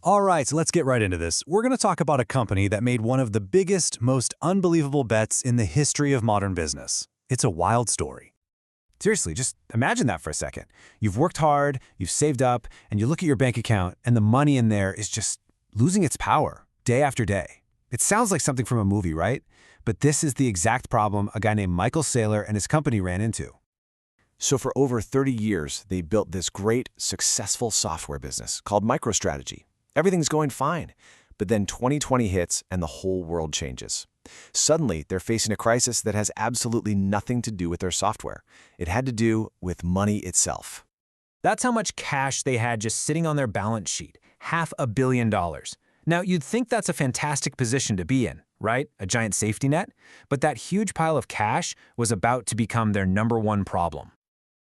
All right, so let's get right into this. We're going to talk about a company that made one of the biggest, most unbelievable bets in the history of modern business. It's a wild story. Seriously, just imagine that for a second. You've worked hard, you've saved up, and you look at your bank account, and the money in there is just losing its power day after day. It sounds like something from a movie, right? But this is the exact problem a guy named Michael Saylor and his company ran into. So for over 30 years, they built this great, successful software business called MicroStrategy. Everything's going fine. But then 2020 hits and the whole world changes. Suddenly, they're facing a crisis that has absolutely nothing to do with their software. It had to do with money itself. That's how much cash they had just sitting on their balance sheet, $500 million. Now, you'd think that's a fantastic position to be in, right? A giant safety net? But that huge pile of cash was about to become their #1 problem.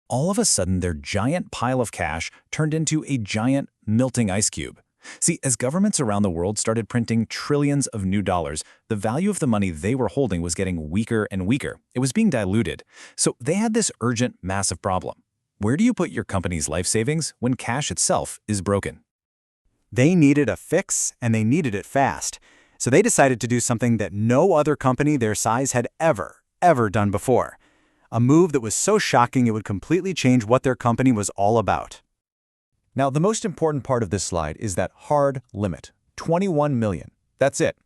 All of a sudden, their giant pile of cash turned into a giant melting ice cube. See, as governments around the world started printing trillions of new dollars, the value of the money they were holding was getting weaker and weaker. It was being diluted. So they had this urgent, massive problem. Where do you put your company's life savings when cash itself is broken? They needed a fix, and they needed it fast. So they decided to do something that no other company their size had ever done before. A move that was so shocking it would completely change what their company was all about. Now, the most important part of this slide is that hard limit, 21 million. That's it.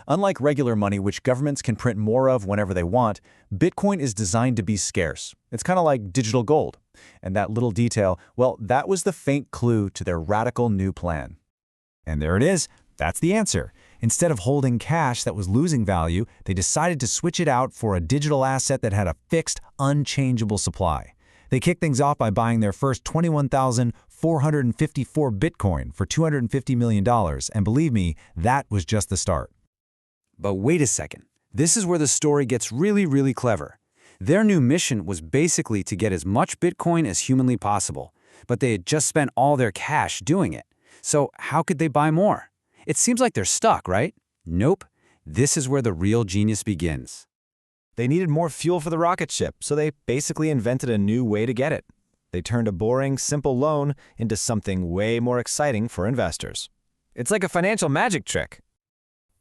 Unlike regular money, which governments can print more of whenever they want, Bitcoin is designed to be scarce. It's kind of like digital gold. And that little detail, well, that was the faint clue to their radical new plan. And there it is. That's the answer. Instead of holding cash that was losing value, they decided to switch it out for a digital asset that had a fixed, unchangeable supply. They kicked things off by buying their first 21,454 Bitcoin for $250 million, and believe me, that was just the start. But wait a second. This is where the story gets really, really clever. Their new mission was basically to get as much Bitcoin as humanly possible, but they had just spent all their cash doing it. So how could they buy more? It seems like they're stuck, right? Nope. This is where the real genius begins. They needed more fuel for the rocket ship, so they basically invented a new way to get it. They turned a boring, simple loan into something way more exciting for investors. It's like a financial magic trick.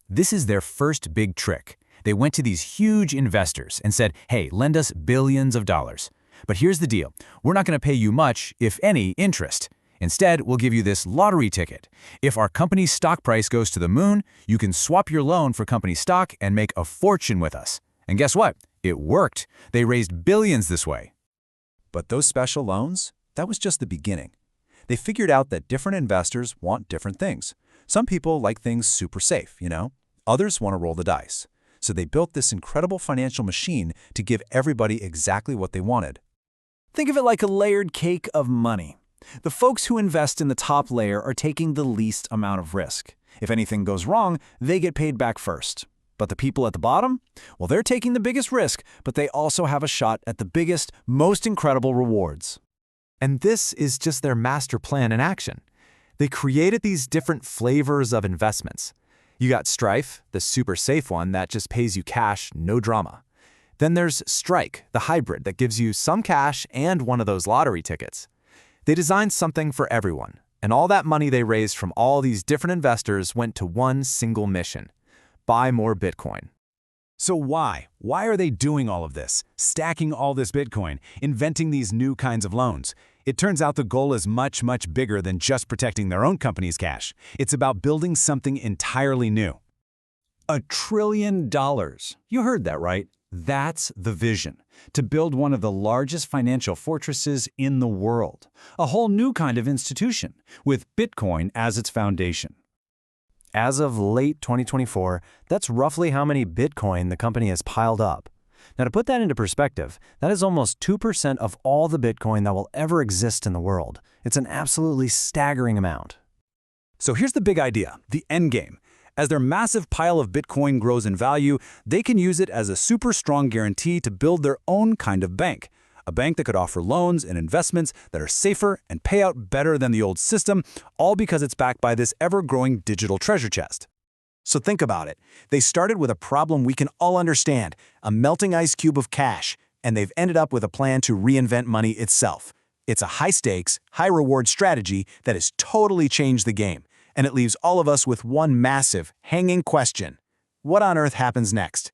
This is their first big trick. They went to these huge investors and said, hey, lend us billions of dollars. But here's the deal. We're not going to pay you much, if any, interest. Instead, we'll give you this lottery ticket. If our company's stock price goes to the moon, you can swap your loan for company stock and make a fortune with us. And guess what? It worked. They raised billions this way. But those special loans, that was just the beginning. They figured out that different investors want different things. Some people like things super safe, you know? Others want to roll the dice. So they built this incredible financial machine to give everybody exactly what they wanted. Think of it like a layered cake of money. The folks who invest in the top layer are taking the least amount of risk. If anything goes wrong, they get paid back first. But the people at the bottom? Well, they're taking the biggest risk, but they also have a shot at the biggest, most incredible rewards. And this is just their master plan in action. They created these different flavors of investments. You got Strife, the super safe one that just pays you cash, no drama. Then there's Strike, the hybrid that gives you some cash and one of those lottery tickets. They designed something for everyone, and all that money they raised from all these different investors went to one single mission: buy more Bitcoin. So why? Why are they doing all of this? Stacking all this Bitcoin, inventing these new kinds of loans? It turns out the goal is much, much bigger than just protecting their own company's cash. It's about building something entirely new. $1 trillion. You heard that right. That's the vision, to build one of the largest financial fortresses in the world. A whole new kind of institution, with Bitcoin as its foundation. As of late 2024, that's roughly how many Bitcoin the company has piled up. Now, to put that into perspective, that is almost 2% of all the Bitcoin that will ever exist in the world. It's an absolutely staggering amount. So here's the big idea, the end game. As their massive pile of Bitcoin grows in value, they can use it as a super strong guarantee to build their own kind of bank. A bank that could offer loans and investments that are safer and pay out better than the old system, all because it's backed by this ever-growing digital treasure chest. So think about it. They started with a problem we can all understand, a melting ice cube of cash, and they've ended up with a plan to reinvent money itself. It's a high-stakes, high-reward strategy that has totally changed the game. And it leaves all of us with one massive, hanging question. What on earth happens next?